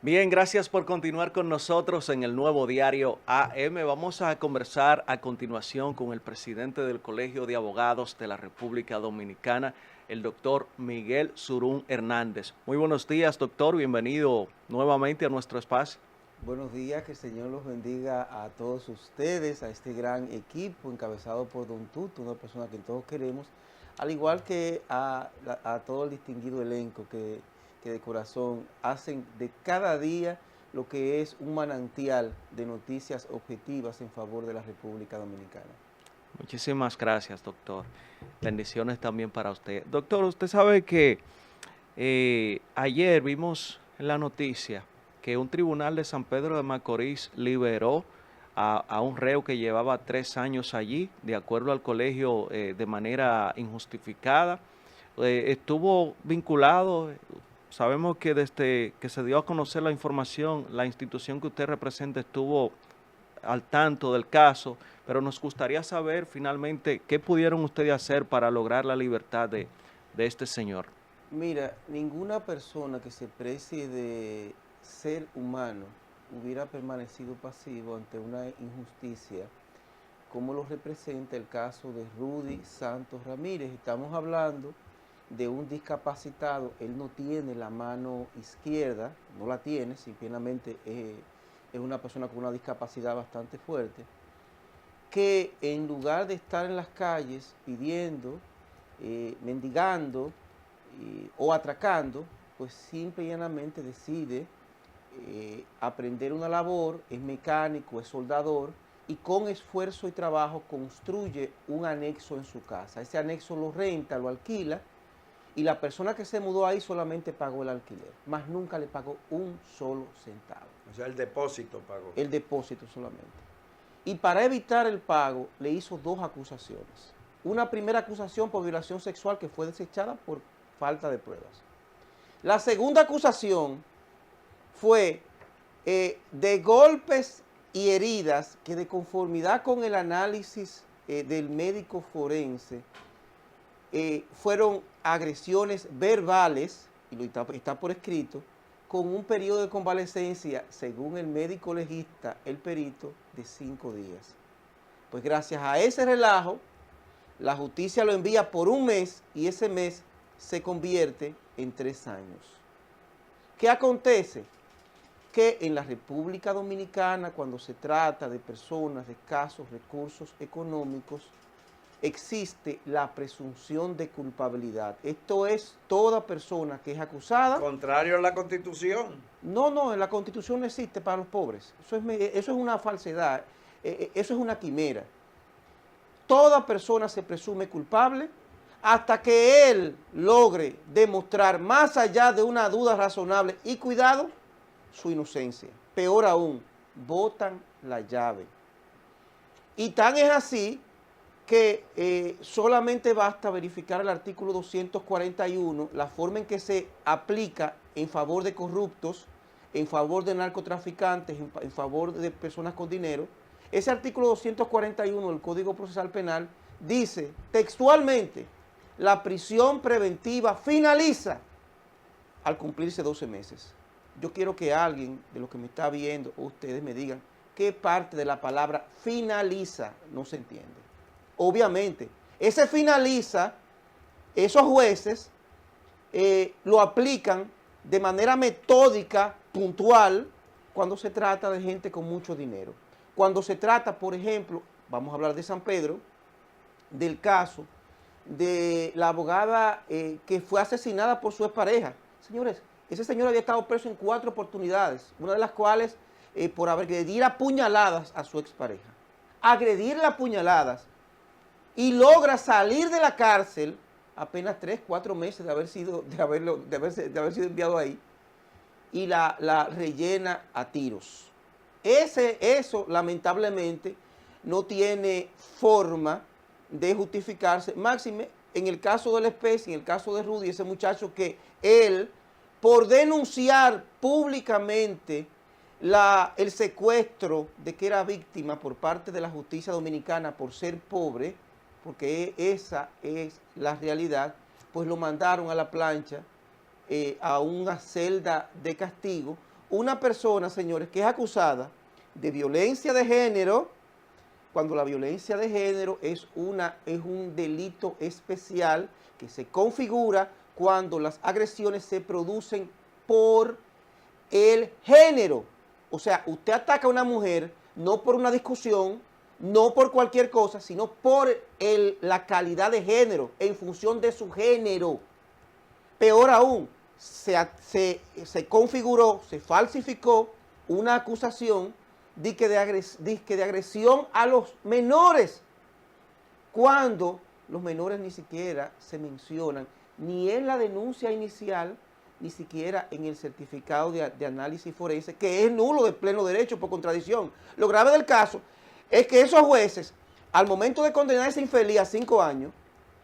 Bien, gracias por continuar con nosotros en el nuevo diario AM. Vamos a conversar a continuación con el presidente del Colegio de Abogados de la República Dominicana, el doctor Miguel Surún Hernández. Muy buenos días, doctor. Bienvenido nuevamente a nuestro espacio. Buenos días, que el Señor los bendiga a todos ustedes, a este gran equipo encabezado por Don Tuto, una persona que todos queremos, al igual que a todo el distinguido elenco que de corazón hacen de cada día lo que es un manantial de noticias objetivas en favor de la República Dominicana. Muchísimas gracias, doctor. Bendiciones también para usted. Doctor, usted sabe que ayer vimos en la noticia que un tribunal de San Pedro de Macorís liberó a un reo que llevaba 3 años allí, de acuerdo al colegio, de manera injustificada. Estuvo vinculado, sabemos que desde que se dio a conocer la información, la institución que usted representa estuvo al tanto del caso, pero nos gustaría saber finalmente qué pudieron ustedes hacer para lograr la libertad de este señor. Mira, ninguna persona que se precie de ser humano hubiera permanecido pasivo ante una injusticia como lo representa el caso de Rudy Santos Ramírez. Estamos hablando de un discapacitado, él no tiene la mano izquierda, no la tiene, simplemente es una persona con una discapacidad bastante fuerte, que en lugar de estar en las calles pidiendo, mendigando o atracando, pues simple y llanamente decide aprender una labor, es mecánico, es soldador, y con esfuerzo y trabajo construye un anexo en su casa. Ese anexo lo renta, lo alquila, y la persona que se mudó ahí solamente pagó el alquiler, más nunca le pagó un solo centavo. O sea, el depósito pagó. El depósito solamente. Y para evitar el pago, le hizo 2 acusaciones. Una primera acusación por violación sexual que fue desechada por falta de pruebas. La segunda acusación fue de golpes y heridas que, de conformidad con el análisis del médico forense, fueron agresiones verbales, y lo está por escrito, con un periodo de convalecencia, según el médico legista, el perito, de 5 días. Pues gracias a ese relajo, la justicia lo envía por un mes y ese mes se convierte en 3 años. ¿Qué acontece? Que en la República Dominicana, cuando se trata de personas de escasos recursos económicos, existe la presunción de culpabilidad. Esto es, toda persona que es acusada... Contrario a la Constitución. No, en la Constitución no existe para los pobres. Eso es una falsedad, eso es una quimera. Toda persona se presume culpable hasta que él logre demostrar, más allá de una duda razonable y cuidado, su inocencia. Peor aún, botan la llave. Y tan es así que solamente basta verificar el artículo 241, la forma en que se aplica en favor de corruptos, en favor de narcotraficantes, en favor de personas con dinero. Ese artículo 241 del Código Procesal Penal dice textualmente: la prisión preventiva finaliza al cumplirse 12 meses. Yo quiero que alguien de los que me está viendo, o ustedes, me digan qué parte de la palabra finaliza no se entiende. Obviamente, ese finaliza, esos jueces lo aplican de manera metódica, puntual, cuando se trata de gente con mucho dinero. Cuando se trata, por ejemplo, vamos a hablar de San Pedro, del caso de la abogada que fue asesinada por su expareja. Señores, ese señor había estado preso en 4 oportunidades, una de las cuales por agredir a puñaladas a su expareja. Agredirle a puñaladas, y logra salir de la cárcel apenas 3, 4 meses de haber sido enviado ahí, y la rellena a tiros. Eso lamentablemente no tiene forma de justificarse, máxime en el caso de la especie, en el caso de Rudy, ese muchacho que él, por denunciar públicamente el secuestro de que era víctima por parte de la justicia dominicana por ser pobre, porque esa es la realidad, pues lo mandaron a la plancha, a una celda de castigo, una persona, señores, que es acusada de violencia de género, cuando la violencia de género es un delito especial que se configura cuando las agresiones se producen por el género. O sea, usted ataca a una mujer no por una discusión, no por cualquier cosa, sino por la calidad de género, en función de su género. Peor aún, se configuró, se falsificó una acusación de agresión a los menores, cuando los menores ni siquiera se mencionan, ni en la denuncia inicial, ni siquiera en el certificado de análisis forense, que es nulo de pleno derecho por contradicción. Lo grave del caso es que esos jueces, al momento de condenar a ese infeliz a 5 años,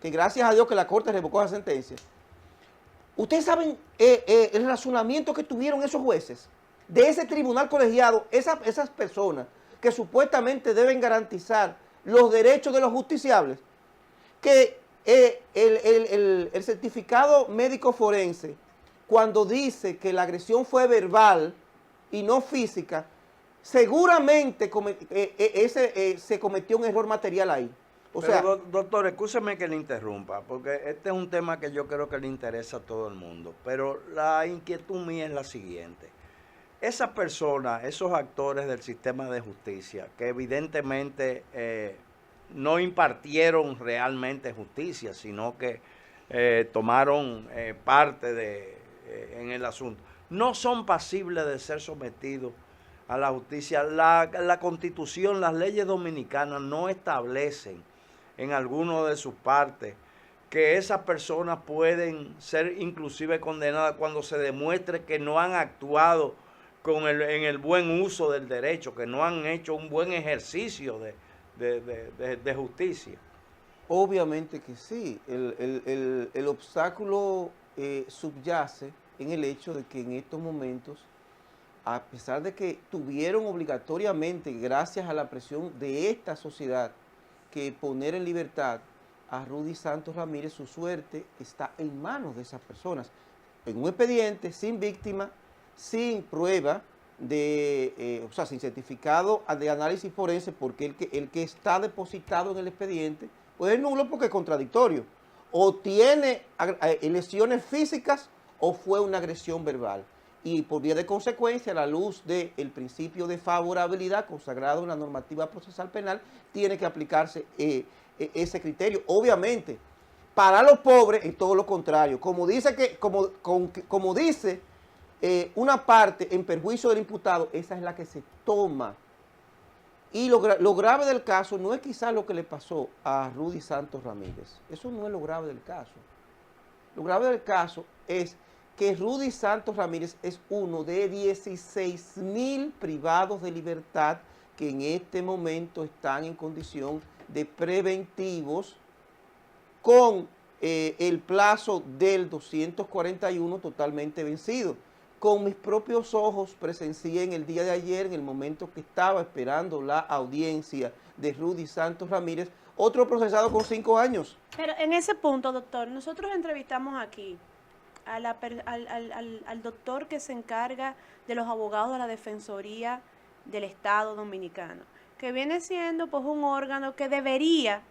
que gracias a Dios que la Corte revocó esa sentencia, ustedes saben el razonamiento que tuvieron esos jueces, de ese tribunal colegiado, esas personas que supuestamente deben garantizar los derechos de los justiciables, que el certificado médico forense, cuando dice que la agresión fue verbal y no física, seguramente se cometió un error material ahí. Pero, doctor, escúcheme que le interrumpa, porque este es un tema que yo creo que le interesa a todo el mundo. Pero la inquietud mía es la siguiente. Esas personas, esos actores del sistema de justicia, que evidentemente no impartieron realmente justicia, sino que tomaron parte en el asunto, no son pasibles de ser sometidos a la justicia. La Constitución, las leyes dominicanas no establecen en alguna de sus partes que esas personas pueden ser inclusive condenadas cuando se demuestre que no han actuado en el buen uso del derecho, que no han hecho un buen ejercicio de justicia. Obviamente que sí. El obstáculo subyace en el hecho de que en estos momentos, a pesar de que tuvieron obligatoriamente, gracias a la presión de esta sociedad, que poner en libertad a Rudy Santos Ramírez, su suerte está en manos de esas personas. En un expediente, sin víctima, sin prueba, o sea, sin certificado de análisis forense, porque el que está depositado en el expediente, pues es nulo porque es contradictorio. O tiene lesiones físicas o fue una agresión verbal. Y por vía de consecuencia, a la luz del principio de favorabilidad consagrado en la normativa procesal penal, tiene que aplicarse ese criterio. Obviamente, para los pobres es todo lo contrario. Como dice una parte en perjuicio del imputado, esa es la que se toma. Y lo grave del caso no es quizás lo que le pasó a Rudy Santos Ramírez. Eso no es lo grave del caso. Lo grave del caso es que Rudy Santos Ramírez es uno de 16,000 privados de libertad que en este momento están en condición de preventivos con el plazo del 241 totalmente vencido. Con mis propios ojos presencié en el día de ayer, en el momento que estaba esperando la audiencia de Rudy Santos Ramírez, otro procesado con 5 años. Pero en ese punto, doctor, nosotros entrevistamos aquí al doctor que se encarga de los abogados de la Defensoría del Estado Dominicano, que viene siendo pues un órgano que debería,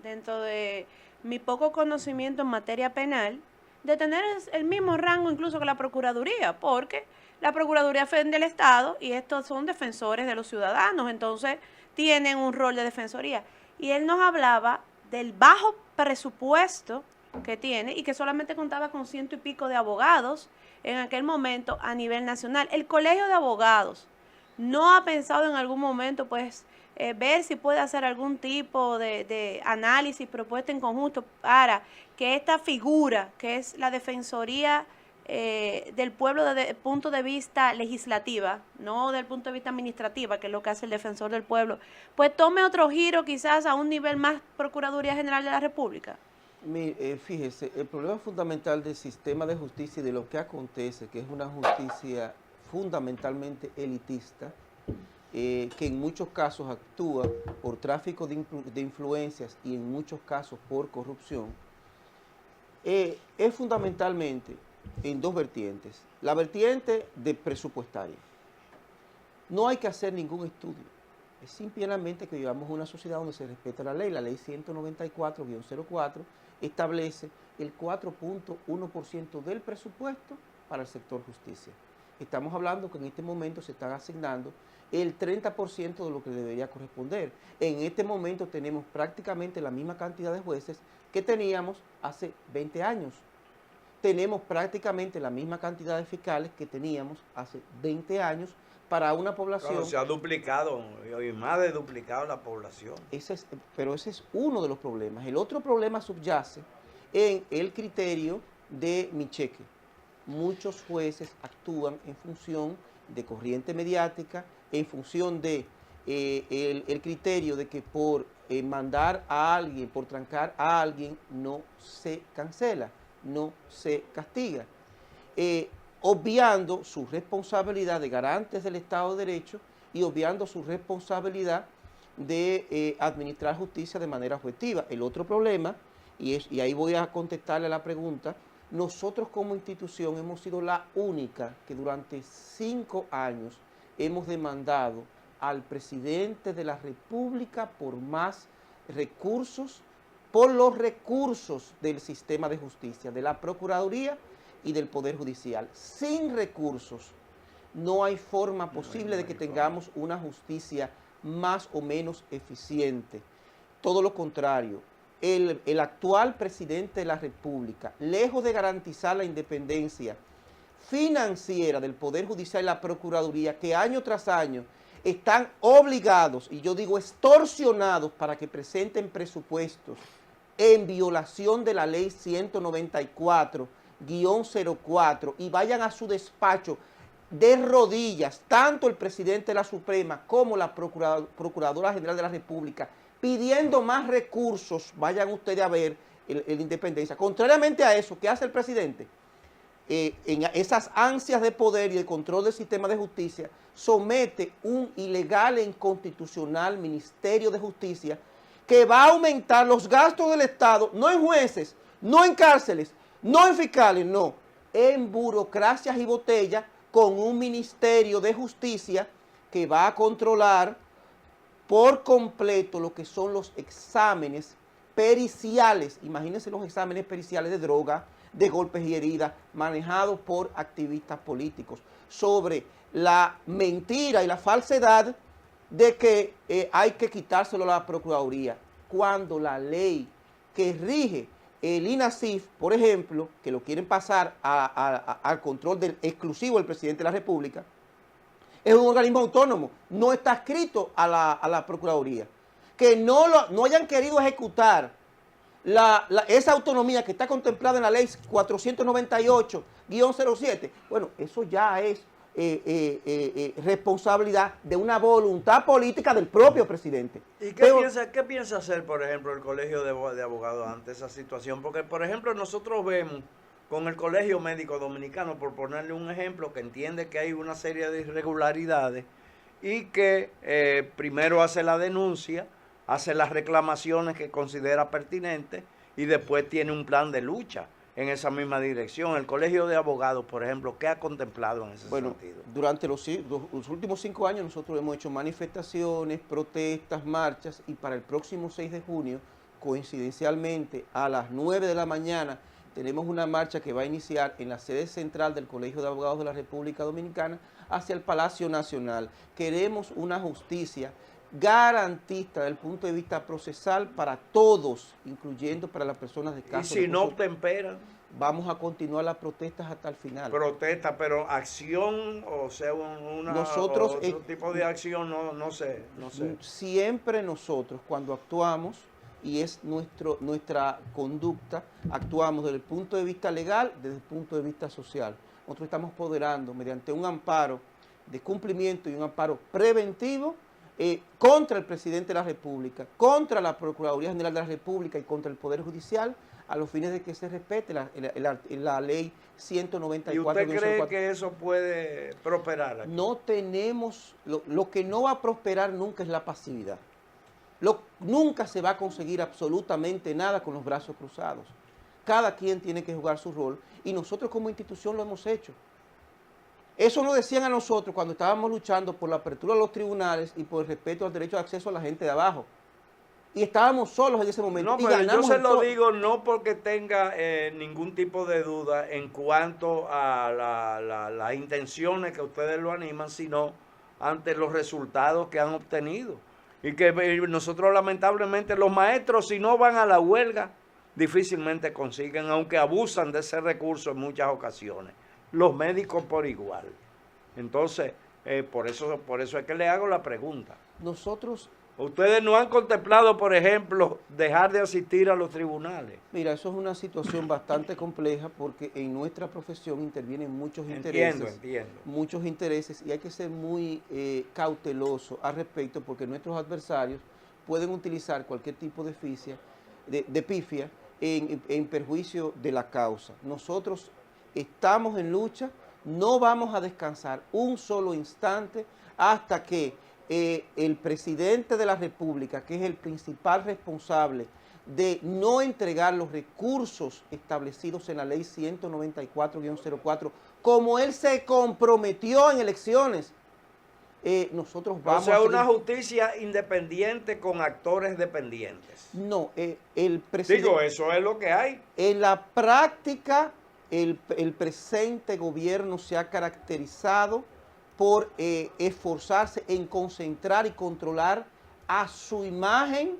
dentro de mi poco conocimiento en materia penal, de tener el mismo rango incluso que la Procuraduría, porque la Procuraduría Federal del Estado y estos son defensores de los ciudadanos, entonces tienen un rol de defensoría. Y él nos hablaba del bajo presupuesto que tiene y que solamente contaba con 100 y pico de abogados en aquel momento a nivel nacional. El Colegio de Abogados no ha pensado en algún momento pues ver si puede hacer algún tipo de análisis, propuesta en conjunto para que esta figura, que es la Defensoría del Pueblo desde el punto de vista legislativa, no del punto de vista administrativa, que es lo que hace el Defensor del Pueblo, pues tome otro giro quizás a un nivel más Procuraduría General de la República? Fíjese, el problema fundamental del sistema de justicia y de lo que acontece, que es una justicia fundamentalmente elitista, que en muchos casos actúa por tráfico de influencias y en muchos casos por corrupción, es fundamentalmente en dos vertientes. La vertiente de presupuestaria. No hay que hacer ningún estudio. Es simplemente que vivamos en una sociedad donde se respeta la ley. La ley 194-04 establece el 4.1% del presupuesto para el sector justicia. Estamos hablando que en este momento se están asignando el 30% de lo que debería corresponder. En este momento tenemos prácticamente la misma cantidad de jueces que teníamos hace 20 años. Tenemos prácticamente la misma cantidad de fiscales que teníamos hace 20 años para una población. Claro, se ha duplicado, y más de duplicado la población. Pero ese es uno de los problemas. El otro problema subyace en el criterio de mi cheque. Muchos jueces actúan en función de corriente mediática, en función de el criterio de que por mandar a alguien, por trancar a alguien, no se cancela, no se castiga, obviando su responsabilidad de garantes del Estado de Derecho y obviando su responsabilidad de administrar justicia de manera objetiva. El otro problema, y ahí voy a contestarle a la pregunta, nosotros como institución hemos sido la única que durante 5 años hemos demandado al presidente de la República por más recursos, por los recursos del sistema de justicia, de la Procuraduría y del Poder Judicial. Sin recursos no hay forma posible de que tengamos una justicia más o menos eficiente. Todo lo contrario. El actual presidente de la República, lejos de garantizar la independencia financiera del Poder Judicial y la Procuraduría, que año tras año están obligados, y yo digo extorsionados, para que presenten presupuestos en violación de la ley 194-04 y vayan a su despacho de rodillas, tanto el presidente de la Suprema como la Procuradora General de la República, pidiendo más recursos. Vayan ustedes a ver el Independencia. Contrariamente a eso, ¿qué hace el presidente? En esas ansias de poder y de control del sistema de justicia, somete un ilegal e inconstitucional Ministerio de Justicia que va a aumentar los gastos del Estado, no en jueces, no en cárceles, no en fiscales, no, en burocracias y botellas, con un Ministerio de Justicia que va a controlar por completo lo que son los exámenes periciales. Imagínense los exámenes periciales de droga, de golpes y heridas, manejados por activistas políticos, sobre la mentira y la falsedad de que hay que quitárselo a la Procuraduría, cuando la ley que rige el INASIF, por ejemplo, que lo quieren pasar al control exclusivo del presidente de la República, es un organismo autónomo, no está adscrito a la Procuraduría. Que no hayan querido ejecutar esa autonomía que está contemplada en la ley 498-07, bueno, eso ya es responsabilidad de una voluntad política del propio presidente. ¿Y qué piensa hacer, por ejemplo, el Colegio de Abogados ante esa situación? Porque, por ejemplo, nosotros vemos con el Colegio Médico Dominicano, por ponerle un ejemplo, que entiende que hay una serie de irregularidades y que primero hace la denuncia, hace las reclamaciones que considera pertinentes y después tiene un plan de lucha en esa misma dirección. El Colegio de Abogados, por ejemplo, ¿qué ha contemplado en ese sentido? Durante los últimos 5 años nosotros hemos hecho manifestaciones, protestas, marchas, y para el próximo 6 de junio, coincidencialmente, a las 9 de la mañana, tenemos una marcha que va a iniciar en la sede central del Colegio de Abogados de la República Dominicana hacia el Palacio Nacional. Queremos una justicia garantista desde el punto de vista procesal para todos, incluyendo para las personas de escasos recursos. ¿Y si no temperan? Vamos a continuar las protestas hasta el final. Protesta, pero acción, o sea, otro tipo de acción, no sé. Siempre nosotros, cuando actuamos, y es nuestra conducta, actuamos desde el punto de vista legal, desde el punto de vista social. Nosotros estamos poderando mediante un amparo de cumplimiento y un amparo preventivo contra el presidente de la República, contra la Procuraduría General de la República y contra el Poder Judicial, a los fines de que se respete la ley 194. ¿Y usted cree que eso puede prosperar aquí? No tenemos, lo que no va a prosperar nunca es la pasividad. Nunca se va a conseguir absolutamente nada con los brazos cruzados. cada quien tiene que jugar su rol y nosotros como institución lo hemos hecho. Eso nos decían a nosotros cuando estábamos luchando por la apertura de los tribunales y por el respeto al derecho de acceso a la gente de abajo. Y estábamos solos en ese momento. No, y pero yo ganamos se en lo todo. digo no porque tenga ningún tipo de duda en cuanto a las intenciones que ustedes lo animan, sino ante los resultados que han obtenido. Y que nosotros lamentablemente los maestros, si no van a la huelga, difícilmente consiguen, aunque abusan de ese recurso en muchas ocasiones. Los médicos por igual. Entonces, por eso es que le hago la pregunta. Nosotros, Ustedes no han contemplado, por ejemplo, dejar de asistir a los tribunales. mira, eso es una situación bastante compleja porque en nuestra profesión intervienen muchos intereses. Entiendo. Muchos intereses y hay que ser muy cauteloso al respecto porque nuestros adversarios pueden utilizar cualquier tipo de pifia en perjuicio de la causa. Nosotros estamos en lucha, no vamos a descansar un solo instante hasta que el presidente de la República, que es el principal responsable de no entregar los recursos establecidos en la ley 194-04, como él se comprometió en elecciones, nosotros vamos O sea, a una seguir. justicia independiente con actores dependientes. No, el presidente... Digo, eso es lo que hay. En la práctica, el presente gobierno se ha caracterizado por esforzarse en concentrar y controlar a su imagen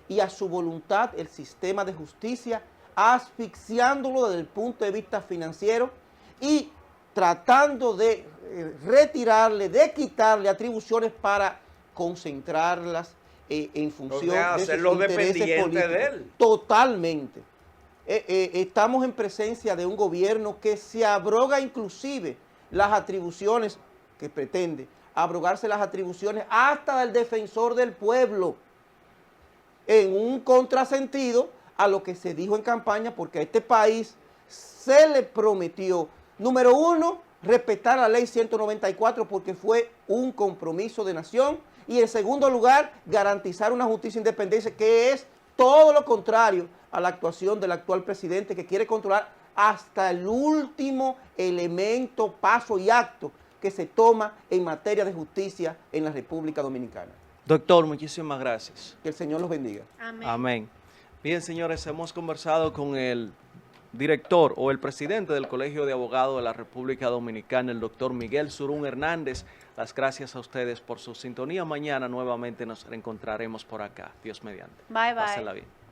y a su voluntad el sistema de justicia, asfixiándolo desde el punto de vista financiero y tratando de retirarle, de quitarle atribuciones para concentrarlas en función de sus hacerlos intereses dependientes políticos. de él. Totalmente. Estamos en presencia de un gobierno que se abroga inclusive las atribuciones, que pretende abrogarse las atribuciones hasta del defensor del pueblo, en un contrasentido a lo que se dijo en campaña, porque a este país se le prometió, número uno, respetar la ley 194 porque fue un compromiso de nación, y en segundo lugar, garantizar una justicia independiente, que es todo lo contrario a la actuación del actual presidente, que quiere controlar hasta el último elemento, paso y acto que se toma en materia de justicia en la República Dominicana. Doctor, muchísimas gracias. Que el Señor los bendiga. Amén. Amén. Bien, señores, hemos conversado con el director o el presidente del Colegio de Abogados de la República Dominicana, el doctor Miguel Surún Hernández. Las gracias a ustedes por su sintonía. Mañana nuevamente nos reencontraremos por acá. Dios mediante. Bye, bye. Pásenla bien.